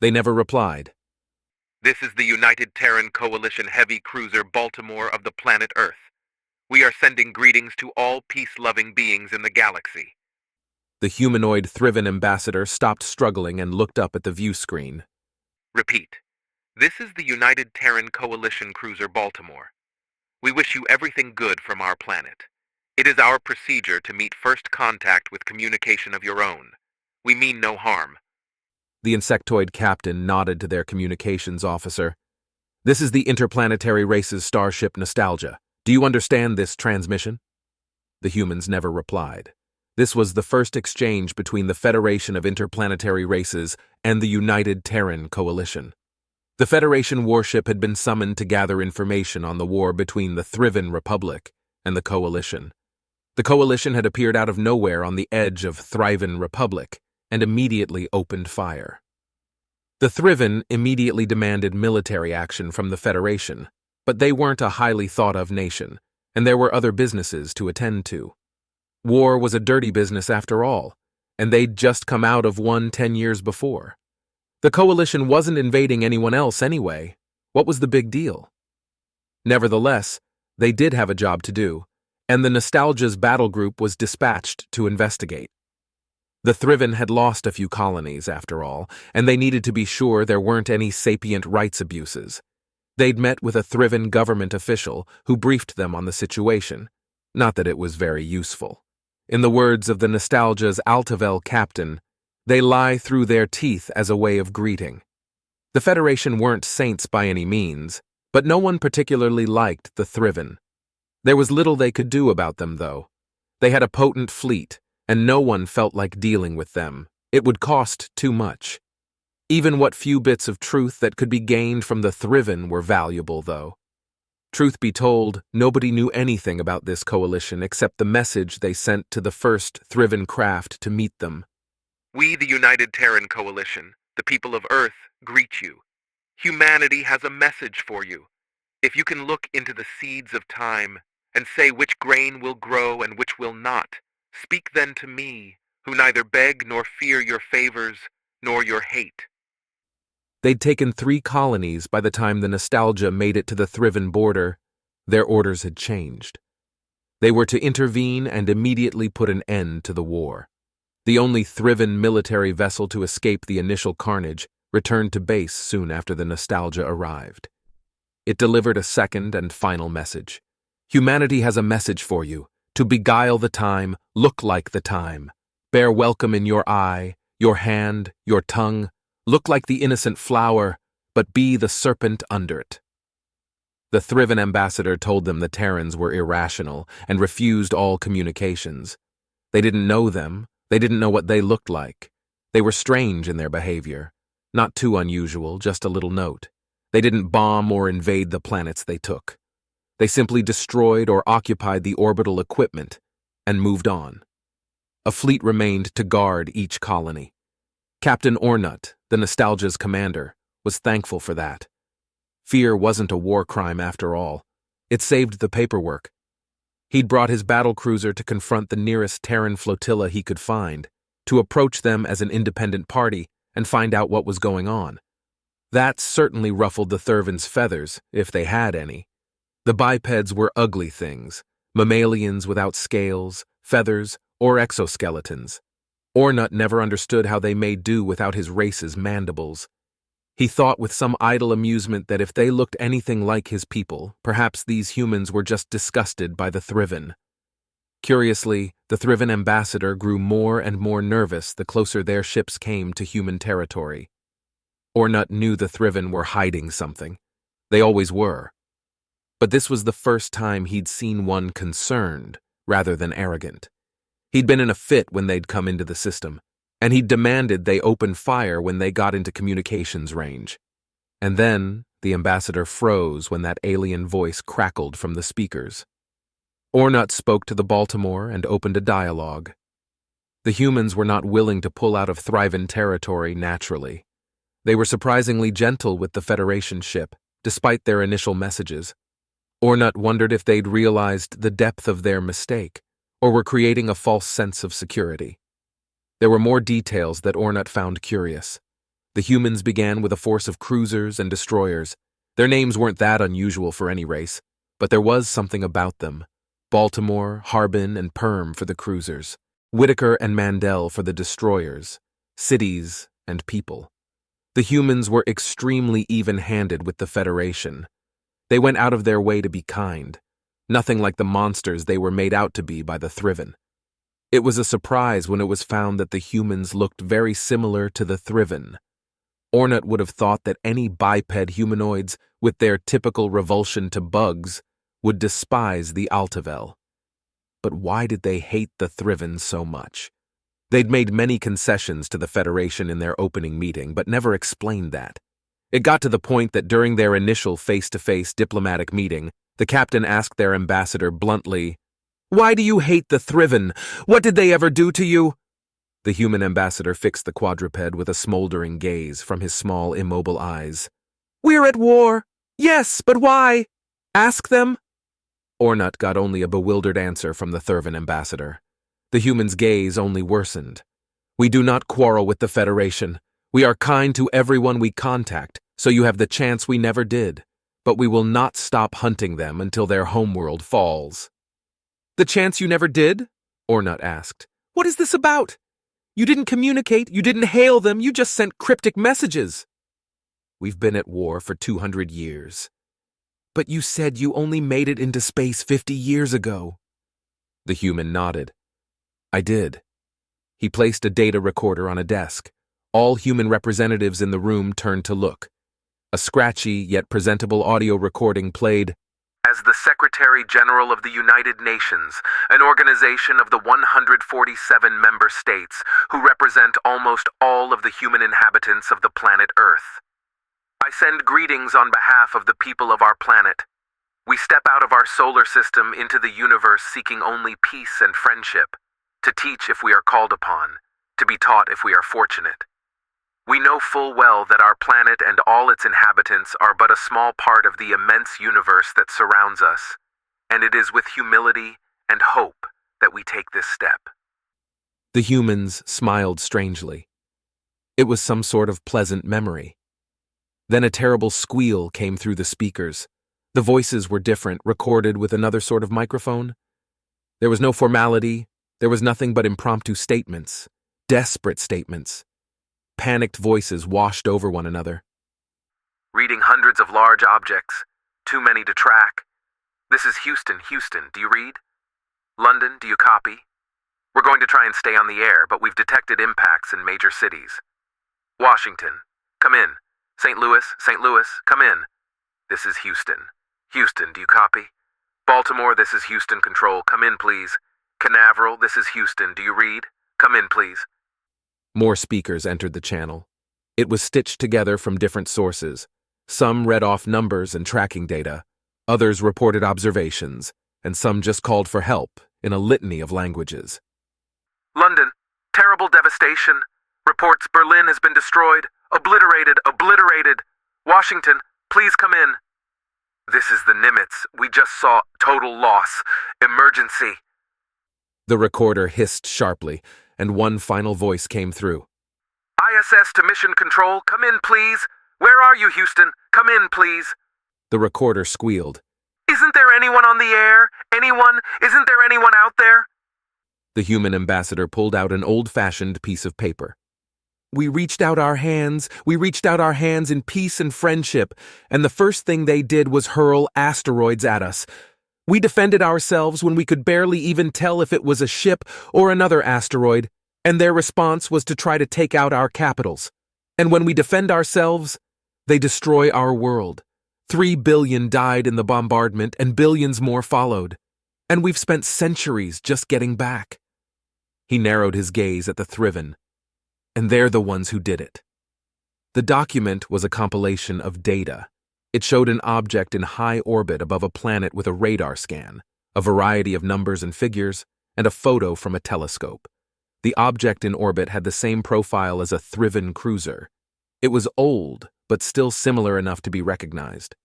They never replied. This is the United Terran Coalition heavy cruiser Baltimore of the planet Earth. We are sending greetings to all peace-loving beings in the galaxy. The humanoid Thriven ambassador stopped struggling and looked up at the view screen. Repeat. This is the United Terran Coalition cruiser Baltimore. We wish you everything good from our planet. It is our procedure to meet first contact with communication of your own. We mean no harm. The insectoid captain nodded to their communications officer. This is the interplanetary race's starship Nostalgia. Do you understand this transmission? The humans never replied. This was the first exchange between the Federation of Interplanetary Races and the United Terran Coalition. The Federation warship had been summoned to gather information on the war between the Thriven Republic and the Coalition. The Coalition had appeared out of nowhere on the edge of Thriven Republic and immediately opened fire. The Thriven immediately demanded military action from the Federation, but they weren't a highly thought-of nation, and there were other businesses to attend to. War was a dirty business after all, and they'd just come out of one 10 years before. The Coalition wasn't invading anyone else anyway. What was the big deal? Nevertheless, they did have a job to do, and the Nostalgia's battle group was dispatched to investigate. The Thriven had lost a few colonies, after all, and they needed to be sure there weren't any sapient rights abuses. They'd met with a Thriven government official who briefed them on the situation. Not that it was very useful. In the words of the Nostalgia's Altavel captain, they lie through their teeth as a way of greeting. The Federation weren't saints by any means, but no one particularly liked the Thriven. There was little they could do about them, though. They had a potent fleet, and no one felt like dealing with them. It would cost too much. Even what few bits of truth that could be gained from the Thriven were valuable, though. Truth be told, nobody knew anything about this coalition except the message they sent to the first Thriven craft to meet them. We, the United Terran Coalition, the people of Earth, greet you. Humanity has a message for you. If you can look into the seeds of time and say which grain will grow and which will not, speak then to me, who neither beg nor fear your favors, nor your hate. They'd taken 3 colonies by the time the Nostalgia made it to the Thriven border. Their orders had changed. They were to intervene and immediately put an end to the war. The only Thriven military vessel to escape the initial carnage returned to base soon after the Nostalgia arrived. It delivered a second and final message. Humanity has a message for you. To beguile the time, look like the time. Bear welcome in your eye, your hand, your tongue. Look like the innocent flower, but be the serpent under it. The Thriven ambassador told them the Terrans were irrational and refused all communications. They didn't know them. They didn't know what they looked like. They were strange in their behavior. Not too unusual, just a little note. They didn't bomb or invade the planets they took. They simply destroyed or occupied the orbital equipment and moved on. A fleet remained to guard each colony. Captain Ornut, the Nostalgia's commander, was thankful for that. Fear wasn't a war crime after all. It saved the paperwork. He'd brought his battlecruiser to confront the nearest Terran flotilla he could find, to approach them as an independent party and find out what was going on. That certainly ruffled the Thriven's feathers, if they had any. The bipeds were ugly things, mammalians without scales, feathers, or exoskeletons. Ornut never understood how they made do without his race's mandibles. He thought with some idle amusement that if they looked anything like his people, perhaps these humans were just disgusted by the Thriven. Curiously, the Thriven ambassador grew more and more nervous the closer their ships came to human territory. Ornut knew the Thriven were hiding something. They always were. But this was the first time he'd seen one concerned, rather than arrogant. He'd been in a fit when they'd come into the system, and he'd demanded they open fire when they got into communications range. And then, the ambassador froze when that alien voice crackled from the speakers. Ornut spoke to the Baltimore and opened a dialogue. The humans were not willing to pull out of Thriven territory naturally. They were surprisingly gentle with the Federation ship, despite their initial messages. Ornut wondered if they'd realized the depth of their mistake, or were creating a false sense of security. There were more details that Ornut found curious. The humans began with a force of cruisers and destroyers. Their names weren't that unusual for any race, but there was something about them. Baltimore, Harbin, and Perm for the cruisers. Whitaker and Mandel for the destroyers. Cities and people. The humans were extremely even-handed with the Federation. They went out of their way to be kind. Nothing like the monsters they were made out to be by the Thriven. It was a surprise when it was found that the humans looked very similar to the Thriven. Ornat would have thought that any biped humanoids, with their typical revulsion to bugs, would despise the Altavel. But why did they hate the Thriven so much? They'd made many concessions to the Federation in their opening meeting, but never explained that. It got to the point that during their initial face-to-face diplomatic meeting, the captain asked their ambassador bluntly, "Why do you hate the Thriven? What did they ever do to you?" The human ambassador fixed the quadruped with a smoldering gaze from his small, immobile eyes. "We're at war. Yes, but why? Ask them." Ornat got only a bewildered answer from the Thurvan ambassador. The human's gaze only worsened. "We do not quarrel with the Federation. We are kind to everyone we contact, so you have the chance we never did. But we will not stop hunting them until their homeworld falls." "The chance you never did?" Ornat asked. "What is this about? You didn't communicate, you didn't hail them, you just sent cryptic messages." "We've been at war for 200 years. "But you said you only made it into space 50 years ago." The human nodded. "I did." He placed a data recorder on a desk. All human representatives in the room turned to look. A scratchy yet presentable audio recording played. "As the Secretary General of the United Nations, an organization of the 147 member states who represent almost all of the human inhabitants of the planet Earth. I send greetings on behalf of the people of our planet. We step out of our solar system into the universe seeking only peace and friendship, to teach if we are called upon, to be taught if we are fortunate. We know full well that our planet and all its inhabitants are but a small part of the immense universe that surrounds us, and it is with humility and hope that we take this step." The humans smiled strangely. It was some sort of pleasant memory. Then a terrible squeal came through the speakers. The voices were different, recorded with another sort of microphone. There was no formality. There was nothing but impromptu statements, desperate statements. Panicked voices washed over one another. "Reading hundreds of large objects. Too many to track. This is Houston, Houston, do you read? London, do you copy? We're going to try and stay on the air, but we've detected impacts in major cities. Washington, come in. St. Louis, come in. This is Houston. Houston, do you copy? Baltimore, this is Houston Control, come in please. Canaveral, this is Houston, do you read? Come in please." More speakers entered the channel. It was stitched together from different sources. Some read off numbers and tracking data, others reported observations, and some just called for help in a litany of languages. "London, terrible devastation. Reports Berlin has been destroyed. Obliterated. Washington, please come in. This is the Nimitz. We just saw total loss. Emergency." The recorder hissed sharply, and one final voice came through. "ISS to Mission Control, come in please. Where are you, Houston? Come in please." The recorder squealed. "Isn't there anyone on the air? Anyone? Isn't there anyone out there?" The human ambassador pulled out an old-fashioned piece of paper. We reached out our hands in peace and friendship, and the first thing they did was hurl asteroids at us. We defended ourselves when we could barely even tell if it was a ship or another asteroid, and their response was to try to take out our capitals. And when we defend ourselves, they destroy our world. 3 billion died in the bombardment, and billions more followed. And we've spent centuries just getting back." He narrowed his gaze at the Thriven. "And they're the ones who did it." The document was a compilation of data. It showed an object in high orbit above a planet with a radar scan, a variety of numbers and figures, and a photo from a telescope. The object in orbit had the same profile as a Thriven cruiser. It was old, but still similar enough to be recognized.